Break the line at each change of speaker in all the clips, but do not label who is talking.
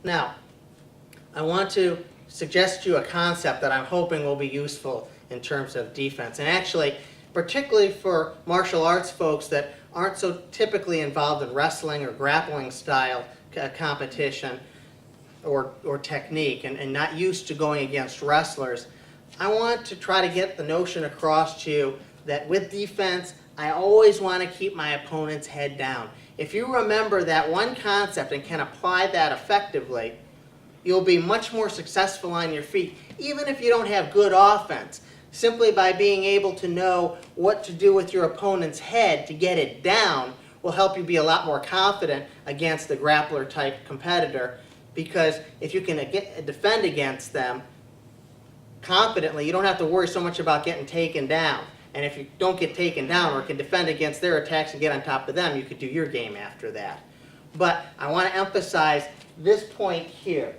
Now, I want to suggest to you a concept that I'm hoping will be useful in terms of defense. And actually, particularly for martial arts folks that aren't so typically involved in wrestling or grappling style competition or technique and not used to going against wrestlers, I want to try to get the notion across to you that with defense, I always want to keep my opponent's head down. If you remember that one concept and can apply that effectively, you'll be much more successful on your feet, even if you don't have good offense. Simply by being able to know what to do with your opponent's head to get it down will help you be a lot more confident against the grappler type competitor, because if you can defend against them confidently, you don't have to worry so much about getting taken down. And if you don't get taken down or can defend against their attacks and get on top of them, you could do your game after that. But I want to emphasize this point here.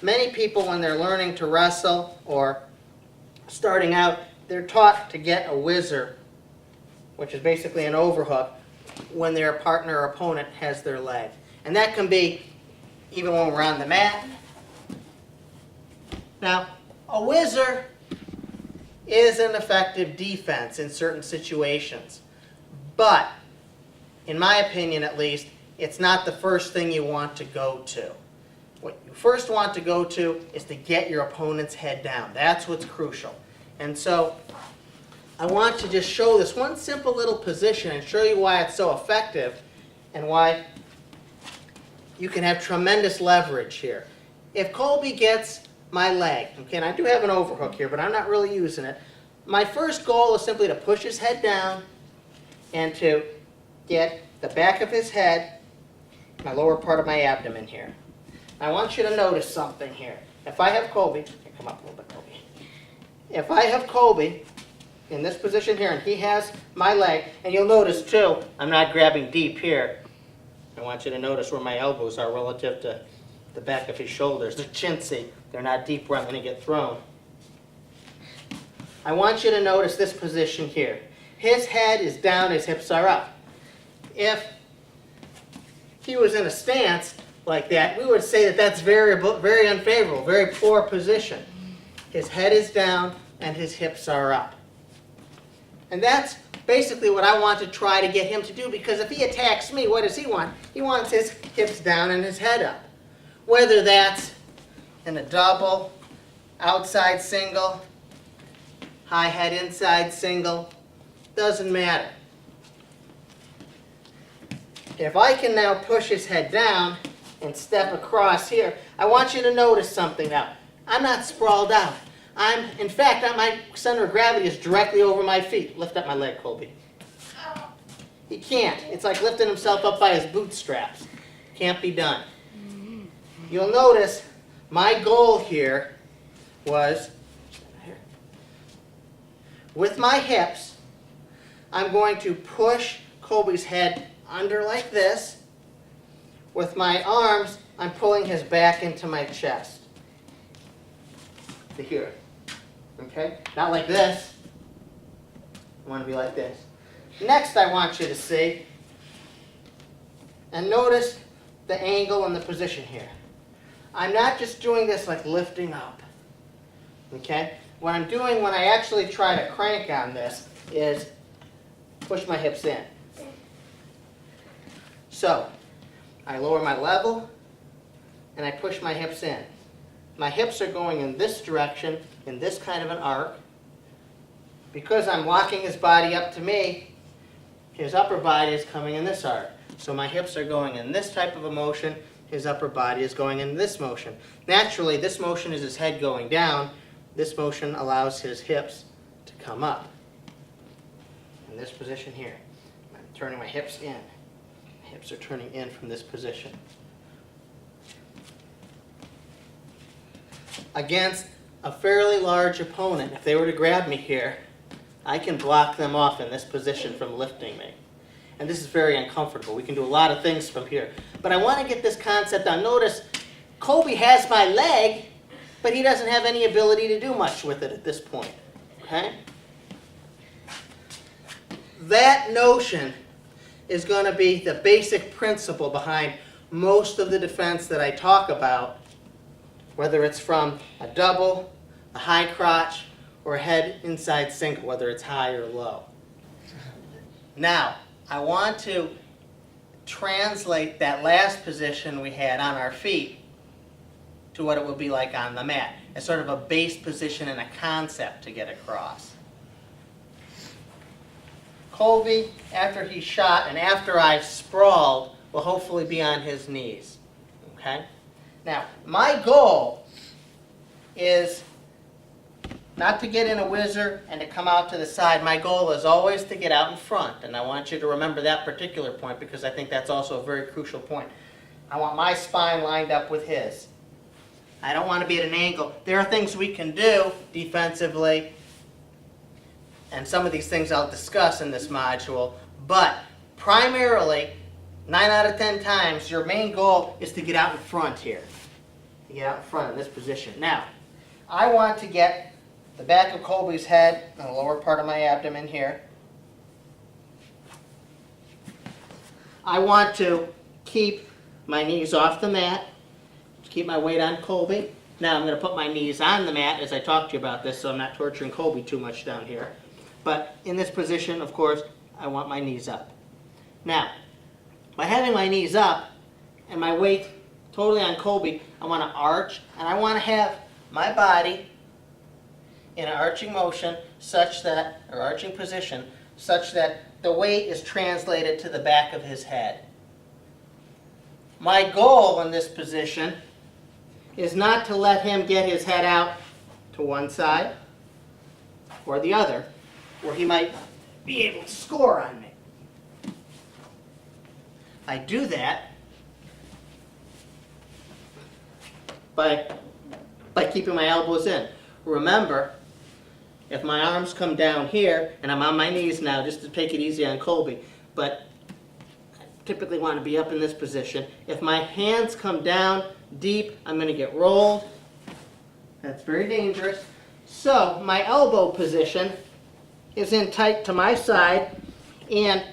Many people, when they're learning to wrestle or starting out, they're taught to get a whizzer, which is basically an overhook, when their partner or opponent has their leg. And that can be even when we're on the mat. Now, a whizzer is an effective defense in certain situations. But, in my opinion at least, it's not the first thing you want to go to. What you first want to go to is to get your opponent's head down. That's what's crucial. And so, I want to just show this one simple little position and show you why it's so effective and why you can have tremendous leverage here. If Colby gets my leg, okay, and I do have an overhook here, but I'm not really using it, my first goal is simply to push his head down and to get the back of his head, my lower part of my abdomen here. I want you to notice something here. If I have Colby, come up a little bit, Colby. If I have Colby in this position here and he has my leg, and you'll notice too, I'm not grabbing deep here. I want you to notice where my elbows are relative to the back of his shoulders. They're chintzy. They're not deep where I'm going to get thrown. I want you to notice this position here. His head is down, his hips are up. If he was in a stance like that, we would say that that's very unfavorable, very poor position. His head is down and his hips are up. And that's basically what I want to try to get him to do, because if he attacks me, what does he want? He wants his hips down and his head up. Whether that's in a double, outside single, high head inside single, doesn't matter. If I can now push his head down and step across here, I want you to notice something now. I'm not sprawled out. In fact, my center of gravity is directly over my feet. Lift up my leg, Colby. He can't. It's like lifting himself up by his bootstraps. Can't be done. You'll notice my goal here was, with my hips, I'm going to push Colby's head under like this. With my arms, I'm pulling his back into my chest. To here. Okay? Not like this. I want to be like this. Next, I want you to see, and notice the angle and the position here. I'm not just doing this like lifting up. Okay? What I'm doing when I actually try to crank on this is push my hips in. So, I lower my level and I push my hips in. My hips are going in this direction, in this kind of an arc. Because I'm locking his body up to me, his upper body is coming in this arc. So my hips are going in this type of a motion, his upper body is going in this motion. Naturally, this motion is his head going down. This motion allows his hips to come up. In this position here. I'm turning my hips in. My hips are turning in from this position. Against a fairly large opponent, if they were to grab me here, I can block them off in this position from lifting me. And this is very uncomfortable. We can do a lot of things from here. But I want to get this concept down. Notice, Colby has my leg, but he doesn't have any ability to do much with it at this point. Okay? That notion is going to be the basic principle behind most of the defense that I talk about, whether it's from a double, a high crotch, or a head inside single, whether it's high or low. Now, I want to translate that last position we had on our feet to what it would be like on the mat, as sort of a base position and a concept to get across. Colby, after he shot and after I sprawled, will hopefully be on his knees. Okay? Now, my goal is not to get in a whizzer and to come out to the side. My goal is always to get out in front, and I want you to remember that particular point because I think that's also a very crucial point. I want my spine lined up with his. I don't want to be at an angle. There are things we can do defensively, and some of these things I'll discuss in this module, but primarily, 9 out of 10 times, your main goal is to get out in front here. To get out in front in this position. Now, I want to get the back of Colby's head and the lower part of my abdomen here. I want to keep my knees off the mat, keep my weight on Colby. Now I'm going to put my knees on the mat as I talk to you about this so I'm not torturing Colby too much down here. But in this position, of course, I want my knees up. Now, by having my knees up and my weight totally on Colby, I want to arch, and I want to have my body in an arching motion such that, or arching position, such that the weight is translated to the back of his head. My goal in this position is not to let him get his head out to one side or the other, where he might be able to score on me. I do that by keeping my elbows in. Remember, if my arms come down here, and I'm on my knees now just to take it easy on Colby, but I typically want to be up in this position. If my hands come down deep, I'm going to get rolled. That's very dangerous. So my elbow position is in tight to my side and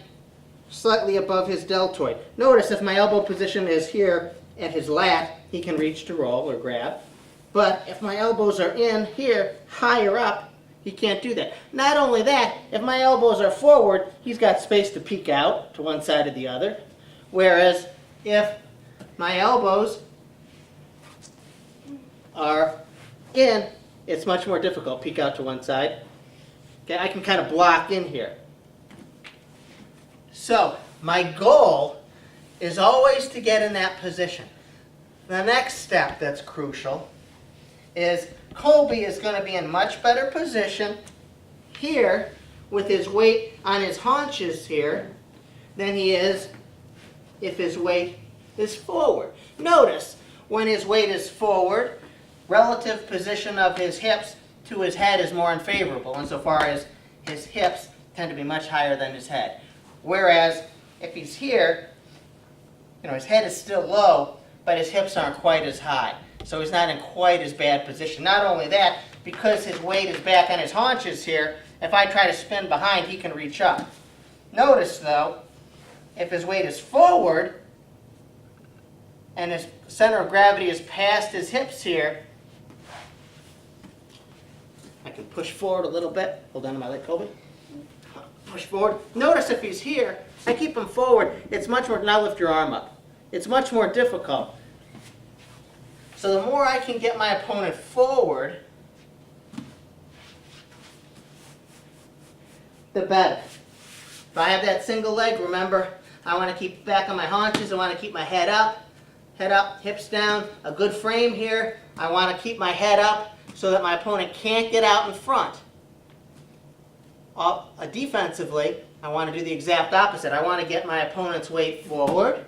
slightly above his deltoid. Notice if my elbow position is here at his lat, he can reach to roll or grab. But if my elbows are in here, higher up, he can't do that. Not only that, if my elbows are forward, he's got space to peek out to one side or the other. Whereas if my elbows are in, it's much more difficult. Peek out to one side. Okay, I can kind of block in here. So my goal is always to get in that position. The next step that's crucial is Colby is going to be in much better position here with his weight on his haunches here than he is if his weight is forward. Notice when his weight is forward, relative position of his hips to his head is more unfavorable insofar as his hips tend to be much higher than his head. Whereas if he's here, his head is still low, but his hips aren't quite as high. So he's not in quite as bad position. Not only that, because his weight is back on his haunches here, if I try to spin behind, he can reach up. Notice, though, if his weight is forward and his center of gravity is past his hips here, I can push forward a little bit. Hold on to my leg, Colby. Push forward. Notice if he's here, I keep him forward. It's much more, now lift your arm up. It's much more difficult. So the more I can get my opponent forward, the better. If I have that single leg, remember, I want to keep back on my haunches. I want to keep my head up, hips down. A good frame here. I want to keep my head up so that my opponent can't get out in front. Defensively, I want to do the exact opposite. I want to get my opponent's weight forward.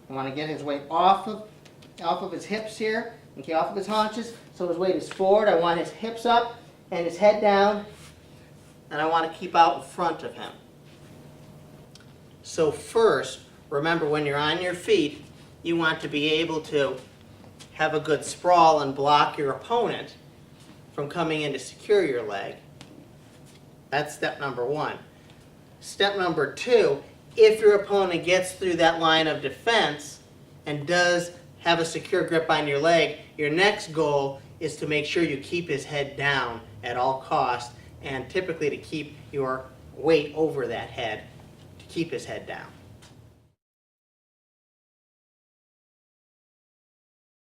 I want to get his weight off of his hips here, okay, off of his haunches, so his weight is forward. I want his hips up and his head down, and I want to keep out in front of him. So first, remember when you're on your feet, you want to be able to have a good sprawl and block your opponent from coming in to secure your leg. That's step number one. Step number two if your opponent gets through that line of defense and does have a secure grip on your leg, your next goal is to make sure you keep his head down at all costs, and typically to keep your weight over that head to keep his head down.